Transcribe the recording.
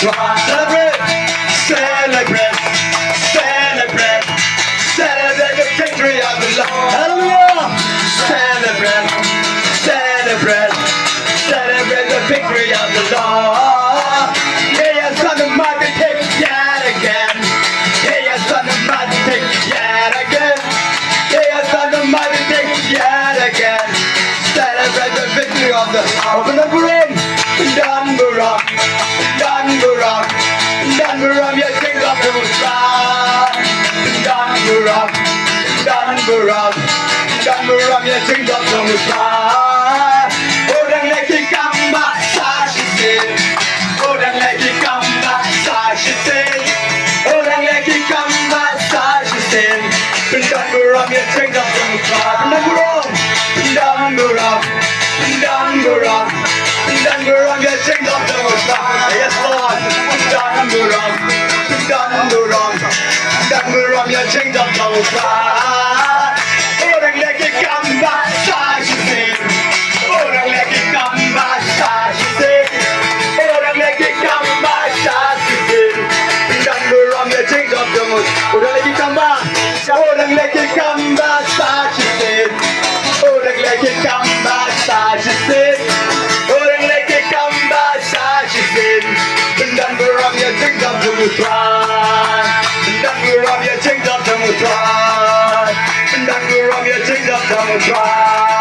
try. Celebrate, celebrate, celebrate, celebrate the victory of the Lord. Hallelujah! Celebrate, celebrate, celebrate the victory of the Lord. He has done the mighty thing yet again. He has done the mighty thing yet again. He has done the mighty thing yet again. Celebrate the victory of the Lord. Open the burom, burom, burom, burom. Your kingdom will rise. Burom, burom, burom. Your kingdom will rise. Oh, dan leki kamba sashi. Oh, dan leki kamba sashi. Oh, dan leki kamba sashi. Pyndon burom. Your kingdom will rise. Pyndon burom, burom, burom. Pyndon burom. Your kingdom will rise. Yes, Lord. Pyndon burom, burom, burom. Your kingdom will rise. Oh, dan leki kamba sashi. Oh, dan leki kamba sashi. Oh, dan leki kamba sashi. Pyndon burom. Your kingdom will rise. Oh, dan leki kamba. Oh, dan leki kamba sashi. Oh, dan leki kamba sashi. Oh, dan leki kamba sashi. Pyndon burom. Your kingdom will rise. Pyndon burom. Your kingdom will rise. Pyndon burom. Your kingdom will rise.